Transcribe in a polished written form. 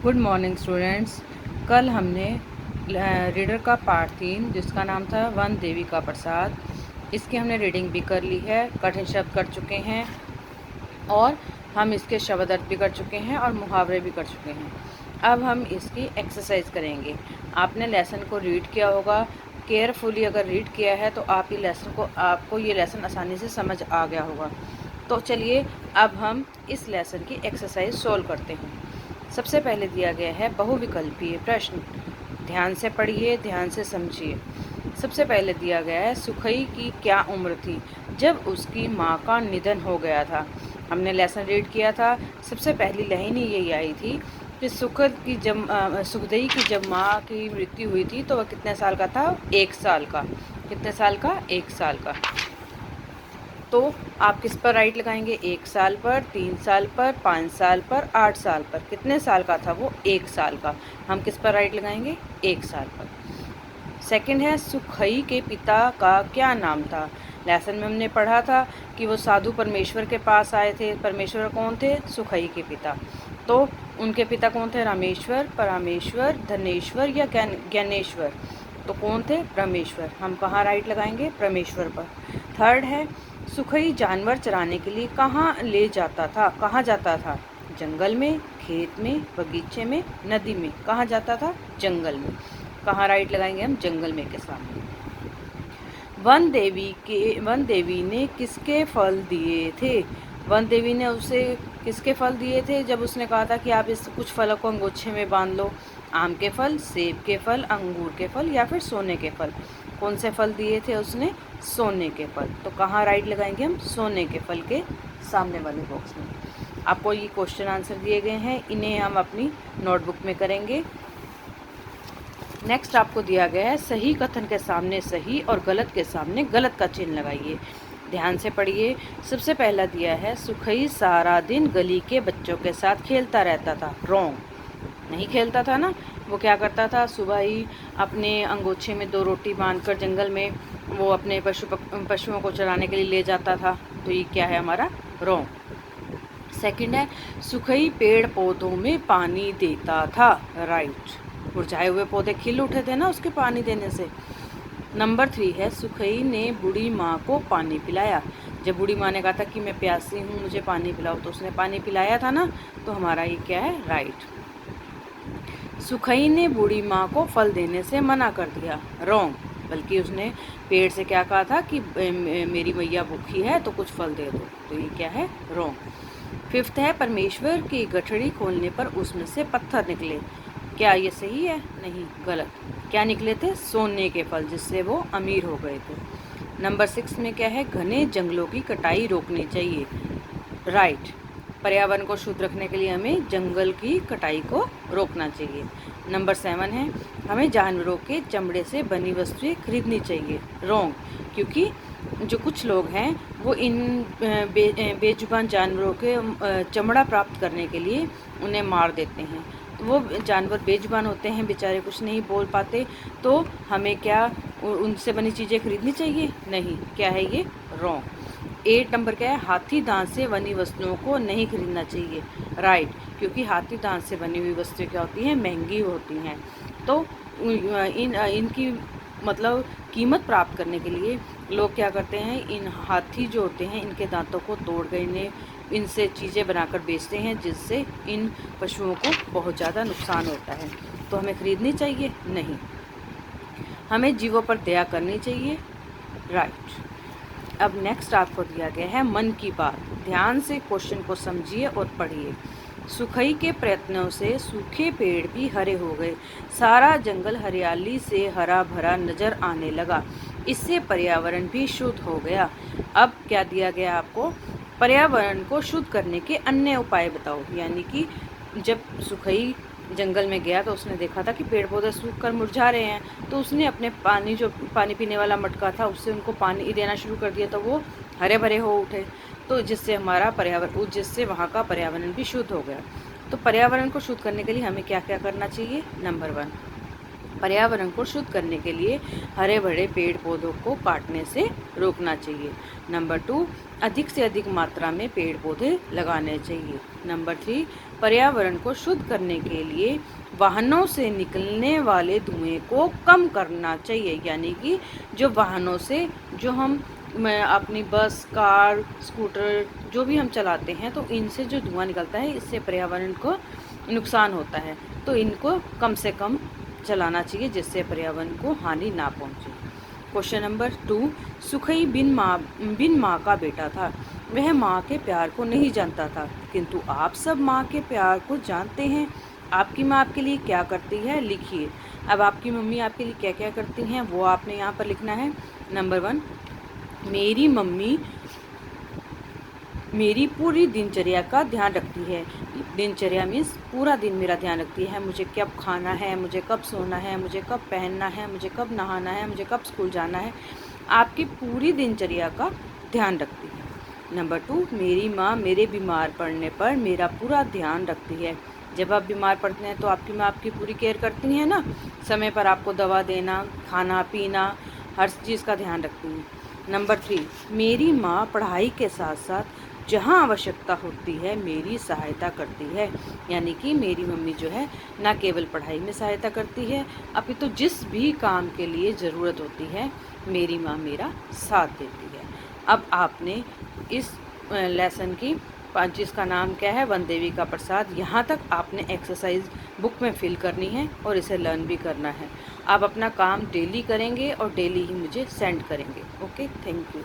Good morning students. कल हमने reader का पार्ट 3 जिसका नाम था वन देवी का प्रसाद, इसकी हमने रीडिंग भी कर ली है, कठिन शब्द कर चुके हैं और हम इसके शब्द अर्थ भी कर चुके हैं और मुहावरे भी कर चुके हैं। अब हम इसकी एक्सरसाइज करेंगे। आपने लेसन को रीड किया होगा, केयरफुली अगर रीड किया है तो आपको ये लेसन आसानी से समझ आ गया होगा। तो चलिए अब हम इस लेसन की एक्सरसाइज सोल्व करते हैं। सबसे पहले दिया गया है बहुविकल्पीय प्रश्न। ध्यान से पढ़िए, ध्यान से समझिए। सबसे पहले दिया गया है सुखई की क्या उम्र थी जब उसकी माँ का निधन हो गया था। हमने लेसन रीड किया था, सबसे पहली लाइन ही यही आई थी कि सुखदेई की जब माँ की मृत्यु हुई थी तो वह कितने साल का था? 1 साल का। कितने साल का? 1 साल का। तो आप किस पर राइट लगाएंगे? 1 साल पर, 3 साल पर, 5 साल पर, 8 साल पर। कितने साल का था वो? 1 साल का। हम किस पर राइट लगाएंगे? 1 साल पर। सेकंड है सुखई के पिता का क्या नाम था? लेसन में हमने पढ़ा था कि वो साधु परमेश्वर के पास आए थे। परमेश्वर कौन थे? सुखई के पिता। तो उनके पिता कौन थे? रामेश्वर, परामेश्वर, धनेश्वर या ज्ञानेश्वर? तो कौन थे? परमेश्वर। हम कहाँ राइट लगाएंगे? परमेश्वर पर। थर्ड है सुखई जानवर चराने के लिए कहाँ ले जाता था? कहाँ जाता था? जंगल में, खेत में, बगीचे में, नदी में। कहाँ जाता था? जंगल में। कहाँ राइट लगाएंगे हम? जंगल में के सामने। वन देवी ने किसके फल दिए थे? वन देवी ने उसे किसके फल दिए थे जब उसने कहा था कि आप इस कुछ फलों को अंगोछे में बांध लो? आम के फल, सेब के फल, अंगूर के फल या फिर सोने के फल? कौन से फल दिए थे उसने? सोने के फल। तो कहाँ राइट लगाएंगे हम? सोने के फल के सामने वाले बॉक्स में। आपको ये क्वेश्चन आंसर दिए गए हैं, इन्हें हम अपनी नोटबुक में करेंगे। नेक्स्ट आपको दिया गया है सही कथन के सामने सही और गलत के सामने गलत का चिन्ह लगाइए। ध्यान से पढ़िए। सबसे पहला दिया है सुखई सारा दिन गली के बच्चों के साथ खेलता रहता था। रॉन्ग। नहीं खेलता था ना, वो क्या करता था? सुबह ही अपने अंगोछे में 2 रोटी बांधकर जंगल में वो अपने पशुओं को चराने के लिए ले जाता था। तो ये क्या है हमारा? रॉन्ग। सेकंड है सुखई पेड़ पौधों में पानी देता था। राइट। मुरझाए हुए पौधे खिल उठे थे ना उसके पानी देने से। नंबर 3 है सुखई ने बूढ़ी माँ को पानी पिलाया। जब बूढ़ी माँ ने कहा था कि मैं प्यासी हूँ, मुझे पानी पिलाओ, तो उसने पानी पिलाया था ना। तो हमारा ये क्या है? राइट। सुखई ने बूढ़ी माँ को फल देने से मना कर दिया। रॉन्ग। बल्कि उसने पेड़ से क्या कहा था कि मेरी मैया भूखी है तो कुछ फल दे दो। तो ये क्या है? रॉन्ग। फिफ्थ है परमेश्वर की गठरी खोलने पर उसमें से पत्थर निकले। क्या ये सही है? नहीं, गलत। क्या निकले थे? सोने के फल, जिससे वो अमीर हो गए थे। नंबर 6 में क्या है? घने जंगलों की कटाई रोकनी चाहिए। राइट। पर्यावरण को शुद्ध रखने के लिए हमें जंगल की कटाई को रोकना चाहिए। नंबर 7 है हमें जानवरों के चमड़े से बनी वस्तुएं खरीदनी चाहिए। रॉन्ग। क्योंकि जो कुछ लोग हैं वो इन बेजुबान जानवरों के चमड़ा प्राप्त करने के लिए उन्हें मार देते हैं। तो वो जानवर बेजुबान होते हैं, बेचारे कुछ नहीं बोल पाते। तो हमें क्या उनसे बनी चीज़ें खरीदनी चाहिए? नहीं। क्या है ये? रॉन्ग। 8 नंबर क्या है? हाथी दांत से बनी वस्तुओं को नहीं खरीदना चाहिए। राइट। क्योंकि हाथी दांत से बनी हुई वस्तुएं क्या होती हैं? महंगी होती हैं। तो इनकी मतलब कीमत प्राप्त करने के लिए लोग क्या करते हैं? इन हाथी जो होते हैं इनके दांतों को तोड़ कर इनसे चीज़ें बनाकर बेचते हैं, जिससे इन पशुओं को बहुत ज़्यादा नुकसान होता है। तो हमें खरीदनी चाहिए? नहीं। हमें जीवों पर दया करनी चाहिए। राइट। अब नेक्स्ट आपको दिया गया है मन की बात। ध्यान से क्वेश्चन को समझिए और पढ़िए। सुखई के प्रयत्नों से सूखे पेड़ भी हरे हो गए, सारा जंगल हरियाली से हरा भरा नजर आने लगा, इससे पर्यावरण भी शुद्ध हो गया। अब क्या दिया गया आपको? पर्यावरण को शुद्ध करने के अन्य उपाय बताओ। यानी कि जब सुखई जंगल में गया तो उसने देखा था कि पेड़ पौधे सूख कर मुरझा रहे हैं, तो उसने अपने पानी पीने वाला मटका था उससे उनको पानी देना शुरू कर दिया, तो वो हरे भरे हो उठे। तो जिससे वहाँ का पर्यावरण भी शुद्ध हो गया। तो पर्यावरण को शुद्ध करने के लिए हमें क्या क्या करना चाहिए? नंबर 1 पर्यावरण को शुद्ध करने के लिए हरे भरे पेड़ पौधों को काटने से रोकना चाहिए। नंबर 2, अधिक से अधिक मात्रा में पेड़ पौधे लगाने चाहिए। नंबर 3, पर्यावरण को शुद्ध करने के लिए वाहनों से निकलने वाले धुएं को कम करना चाहिए। यानी कि जो वाहनों से जो हम अपनी बस, कार, स्कूटर जो भी हम चलाते हैं, तो इनसे जो धुआं निकलता है इससे पर्यावरण को नुकसान होता है, तो इनको कम से कम चलाना चाहिए जिससे पर्यावरण को हानि ना पहुंचे। क्वेश्चन नंबर 2, सुखई बिन माँ का बेटा था। वह माँ के प्यार को नहीं जानता था, किंतु आप सब माँ के प्यार को जानते हैं। आपकी माँ आपके लिए क्या करती है, लिखिए। अब आपकी मम्मी आपके लिए क्या क्या करती हैं वो आपने यहाँ पर लिखना है। नंबर 1, मेरी मम्मी मेरी पूरी दिनचर्या का ध्यान रखती है। दिनचर्या मीन्स पूरा दिन मेरा ध्यान रखती है। मुझे कब खाना है, मुझे कब सोना है, मुझे कब पहनना है, मुझे कब नहाना है, मुझे कब स्कूल जाना है। आपकी पूरी दिनचर्या का ध्यान रखती है। नंबर 2, मेरी माँ मेरे बीमार पड़ने पर मेरा पूरा ध्यान रखती है। जब आप बीमार पड़ते हैं तो आपकी माँ आपकी पूरी केयर करती हैं ना, समय पर आपको दवा देना, खाना पीना, हर चीज़ का ध्यान रखती हैं। नंबर 3, मेरी माँ पढ़ाई के साथ साथ जहाँ आवश्यकता होती है मेरी सहायता करती है। यानी कि मेरी मम्मी जो है ना केवल पढ़ाई में सहायता करती है, अपितु जिस भी काम के लिए ज़रूरत होती है मेरी माँ मेरा साथ देती है। अब आपने इस लेसन की जिसका नाम क्या है, वनदेवी का प्रसाद, यहाँ तक आपने एक्सरसाइज बुक में फिल करनी है और इसे लर्न भी करना है। आप अपना काम डेली करेंगे और डेली ही मुझे सेंड करेंगे। Okay, thank you.